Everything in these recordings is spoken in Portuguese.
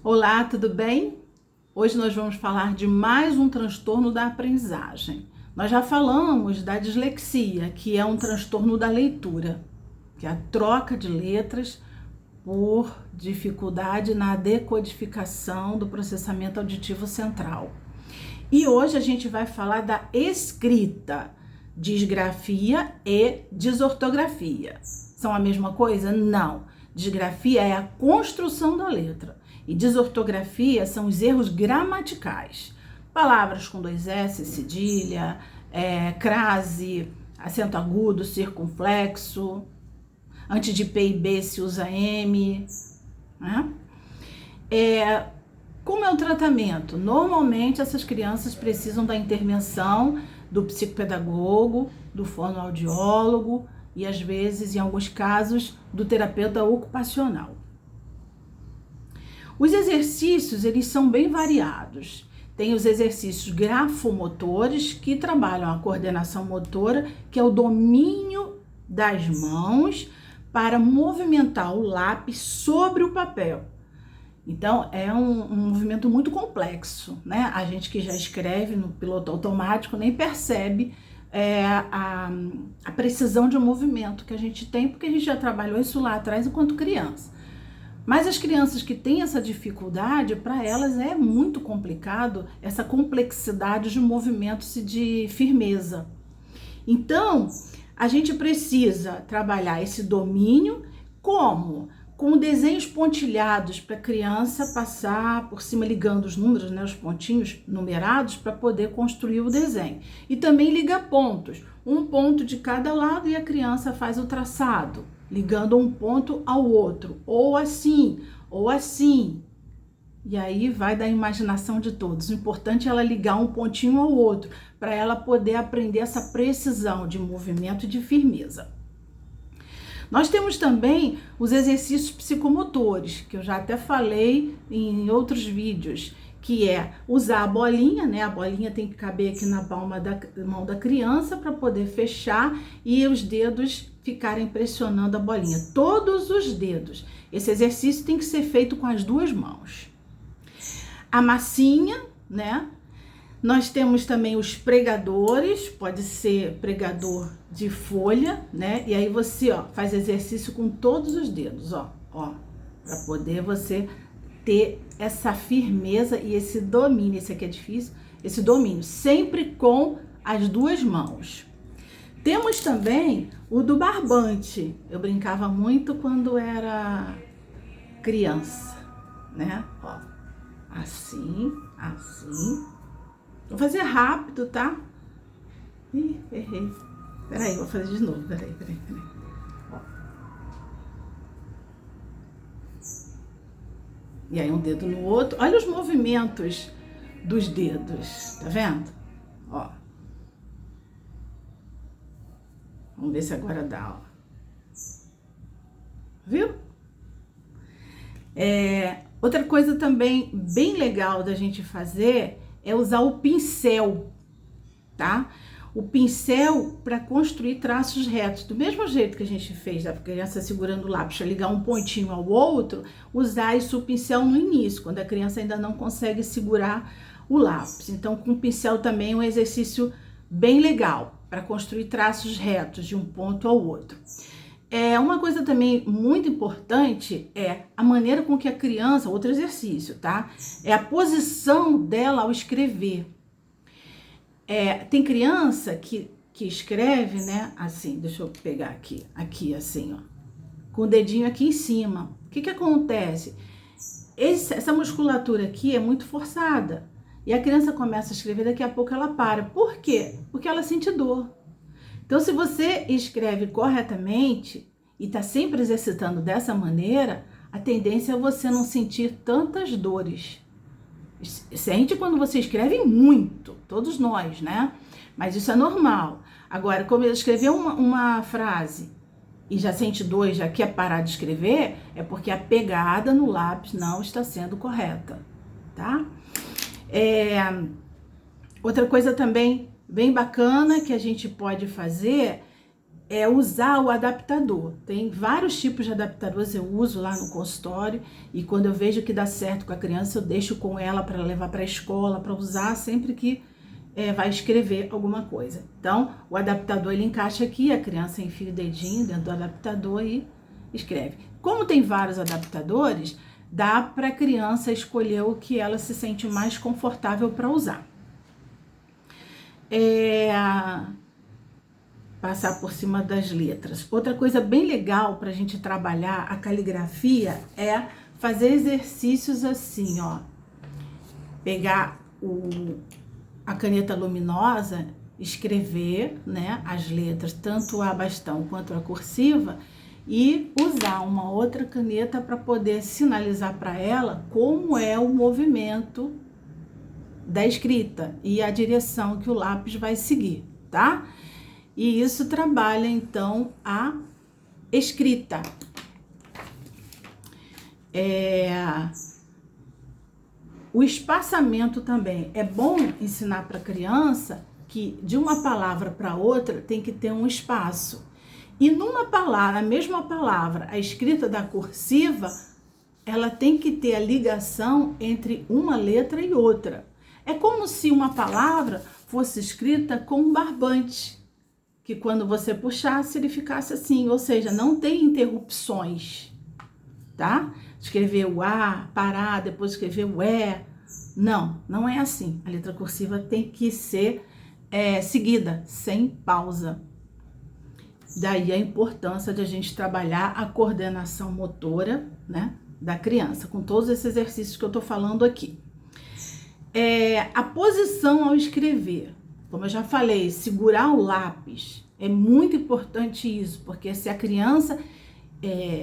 Olá, tudo bem? Hoje nós vamos falar de mais um transtorno da aprendizagem. Nós já falamos da dislexia, que é um transtorno da leitura, que é a troca de letras por dificuldade na decodificação do processamento auditivo central. E hoje a gente vai falar da escrita, disgrafia e desortografia. São a mesma coisa? Não. Disgrafia é a construção da letra e desortografia são os erros gramaticais. Palavras com dois S, cedilha, crase, acento agudo, circunflexo. Antes de P e B se usa M. Né? Como é o tratamento? Normalmente essas crianças precisam da intervenção do psicopedagogo, do fonoaudiólogo e às vezes, em alguns casos, do terapeuta ocupacional. Os exercícios, eles são bem variados. Tem os exercícios grafomotores, que trabalham a coordenação motora, que é o domínio das mãos para movimentar o lápis sobre o papel. Então, é um movimento muito complexo, né? A gente que já escreve no piloto automático nem percebe a precisão de um movimento que a gente tem, porque a gente já trabalhou isso lá atrás enquanto criança. Mas as crianças que têm essa dificuldade, para elas é muito complicado essa complexidade de movimentos e de firmeza. Então, a gente precisa trabalhar esse domínio como? Com desenhos pontilhados para a criança passar por cima ligando os números, né, os pontinhos numerados para poder construir o desenho. E também liga pontos, um ponto de cada lado e a criança faz o traçado, ligando um ponto ao outro, ou assim, ou assim. E aí vai da imaginação de todos. O importante é ela ligar um pontinho ao outro, para ela poder aprender essa precisão de movimento e de firmeza. Nós temos também os exercícios psicomotores, que eu já até falei em outros vídeos, que é usar a bolinha, né? A bolinha tem que caber aqui na palma da mão da criança para poder fechar e os dedos ficarem pressionando a bolinha. Todos os dedos. Esse exercício tem que ser feito com as duas mãos. A massinha, né? Nós temos também os pregadores, pode ser pregador de folha, né? E aí você, faz exercício com todos os dedos, para poder você ter essa firmeza e esse domínio. Esse aqui é difícil, esse domínio, sempre com as duas mãos. Temos também o do barbante. Eu brincava muito quando era criança, né? Assim, assim. Vou fazer rápido, tá? Ih, errei. Peraí, vou fazer de novo. Peraí. Ó. E aí um dedo no outro. Olha os movimentos dos dedos. Tá vendo? Ó. Vamos ver se agora dá, ó. Viu? Outra coisa também bem legal da gente fazer é usar o pincel, tá? O pincel para construir traços retos. Do mesmo jeito que a gente fez da criança segurando o lápis para ligar um pontinho ao outro, usar isso o pincel no início, quando a criança ainda não consegue segurar o lápis. Então, com o pincel também é um exercício bem legal para construir traços retos de um ponto ao outro. Uma coisa também muito importante é a maneira com que a criança, outro exercício, tá? É a posição dela ao escrever. Tem criança que escreve, né? Assim, deixa eu pegar aqui assim, com o dedinho aqui em cima. O que acontece? Essa musculatura aqui é muito forçada. E a criança começa a escrever, daqui a pouco ela para. Por quê? Porque ela sente dor. Então, se você escreve corretamente e está sempre exercitando dessa maneira, a tendência é você não sentir tantas dores. Sente quando você escreve muito, todos nós, né? Mas isso é normal. Agora, como eu escrever uma frase e já sente dor e já quer parar de escrever, é porque a pegada no lápis não está sendo correta, tá? Outra coisa também bem bacana que a gente pode fazer é usar o adaptador. Tem vários tipos de adaptadores, eu uso lá no consultório, e quando eu vejo que dá certo com a criança, eu deixo com ela para levar para a escola, para usar sempre que vai escrever alguma coisa. Então, o adaptador ele encaixa aqui, a criança enfia o dedinho dentro do adaptador e escreve. Como tem vários adaptadores, dá para a criança escolher o que ela se sente mais confortável para usar. Passar por cima das letras. Outra coisa bem legal para a gente trabalhar a caligrafia é fazer exercícios assim, ó. Pegar a caneta luminosa, escrever, né, as letras, tanto a bastão quanto a cursiva, e usar uma outra caneta para poder sinalizar para ela como é o movimento da escrita e a direção que o lápis vai seguir, tá? E isso trabalha, então, a escrita. O espaçamento também. É bom ensinar para a criança que de uma palavra para outra tem que ter um espaço. E numa palavra, a mesma palavra, a escrita da cursiva, ela tem que ter a ligação entre uma letra e outra. É como se uma palavra fosse escrita com um barbante, que quando você puxasse, ele ficasse assim, ou seja, não tem interrupções, tá? Escrever o A, parar, depois escrever o E. Não, não é assim. A letra cursiva tem que ser seguida, sem pausa. Daí a importância de a gente trabalhar a coordenação motora, né, da criança, com todos esses exercícios que eu tô falando aqui. A posição ao escrever. Como eu já falei, segurar o lápis é muito importante isso, porque se a criança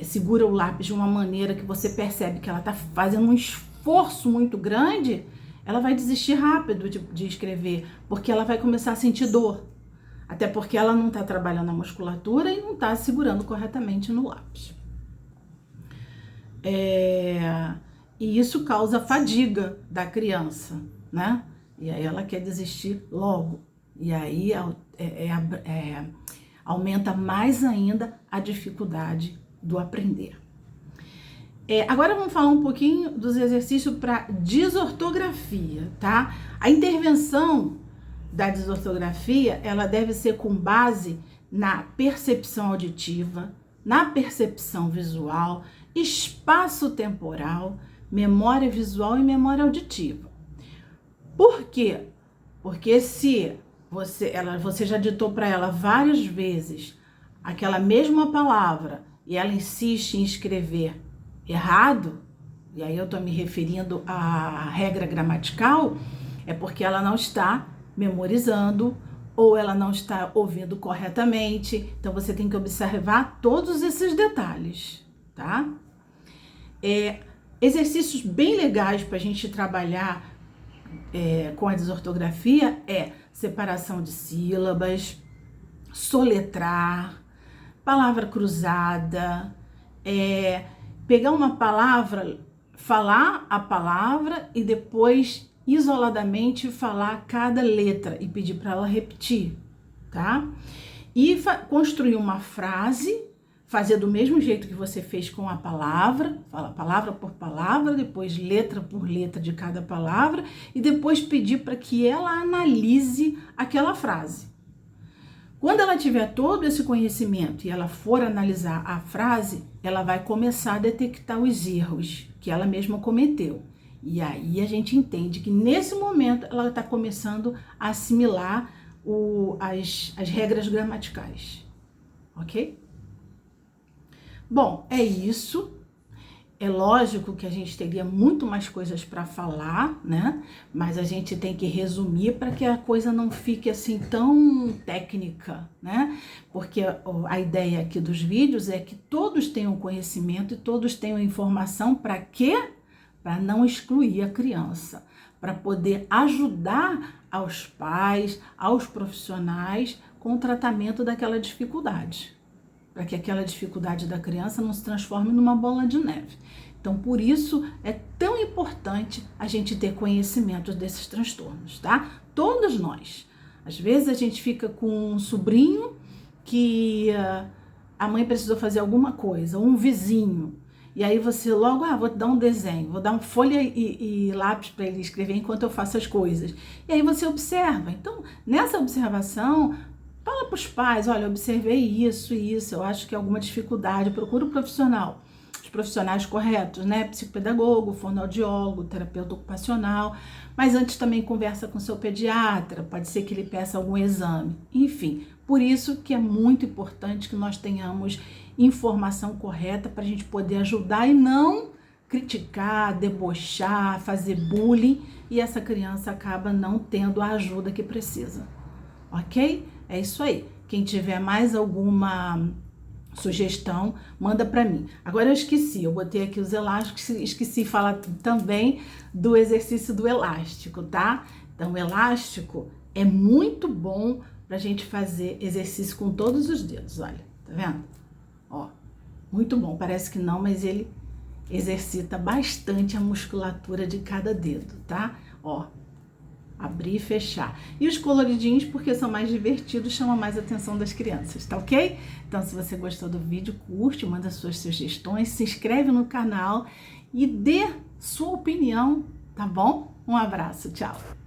segura o lápis de uma maneira que você percebe que ela está fazendo um esforço muito grande, ela vai desistir rápido de escrever, porque ela vai começar a sentir dor. Até porque ela não está trabalhando a musculatura e não está segurando corretamente no lápis. E isso causa fadiga da criança, né? E aí ela quer desistir logo. E aí aumenta mais ainda a dificuldade do aprender. Agora vamos falar um pouquinho dos exercícios para desortografia, tá? A intervenção da desortografia, ela deve ser com base na percepção auditiva, na percepção visual, espaço temporal, memória visual e memória auditiva. Por quê? Porque se você já ditou para ela várias vezes aquela mesma palavra e ela insiste em escrever errado, e aí eu estou me referindo à regra gramatical, é porque ela não está memorizando ou ela não está ouvindo corretamente. Então você tem que observar todos esses detalhes, tá? Exercícios bem legais para a gente trabalhar com a desortografia separação de sílabas, soletrar, palavra cruzada, pegar uma palavra, falar a palavra e depois isoladamente falar cada letra e pedir para ela repetir, tá? E construir uma frase, fazer do mesmo jeito que você fez com a palavra, fala palavra por palavra, depois letra por letra de cada palavra e depois pedir para que ela analise aquela frase. Quando ela tiver todo esse conhecimento e ela for analisar a frase, ela vai começar a detectar os erros que ela mesma cometeu. E aí a gente entende que nesse momento ela está começando a assimilar as regras gramaticais, ok? Bom, é isso. É lógico que a gente teria muito mais coisas para falar, né? Mas a gente tem que resumir para que a coisa não fique assim tão técnica, né? Porque a ideia aqui dos vídeos é que todos tenham conhecimento e todos tenham informação para quê? Para não excluir a criança, para poder ajudar aos pais, aos profissionais com o tratamento daquela dificuldade, para que aquela dificuldade da criança não se transforme numa bola de neve. Então, por isso, é tão importante a gente ter conhecimento desses transtornos, tá? Todos nós. Às vezes a gente fica com um sobrinho que a mãe precisou fazer alguma coisa, ou um vizinho, e aí você logo, vou dar um desenho, vou dar uma folha e lápis para ele escrever enquanto eu faço as coisas. E aí você observa. Então, nessa observação, fala para os pais, olha, eu observei isso e isso, eu acho que é alguma dificuldade, procura um profissional. Os profissionais corretos, né? Psicopedagogo, fonoaudiólogo, terapeuta ocupacional. Mas antes também conversa com seu pediatra, pode ser que ele peça algum exame. Enfim, por isso que é muito importante que nós tenhamos informação correta para a gente poder ajudar e não criticar, debochar, fazer bullying e essa criança acaba não tendo a ajuda que precisa. Ok? É isso aí. Quem tiver mais alguma sugestão, manda para mim. Agora eu botei aqui os elásticos, esqueci de falar também do exercício do elástico, tá? Então, o elástico é muito bom pra gente fazer exercício com todos os dedos, olha, tá vendo? Ó, muito bom, parece que não, mas ele exercita bastante a musculatura de cada dedo, tá? Ó, abrir e fechar. E os coloridinhos, porque são mais divertidos, chamam mais a atenção das crianças, tá ok? Então, se você gostou do vídeo, curte, manda suas sugestões, se inscreve no canal e dê sua opinião, tá bom? Um abraço, tchau!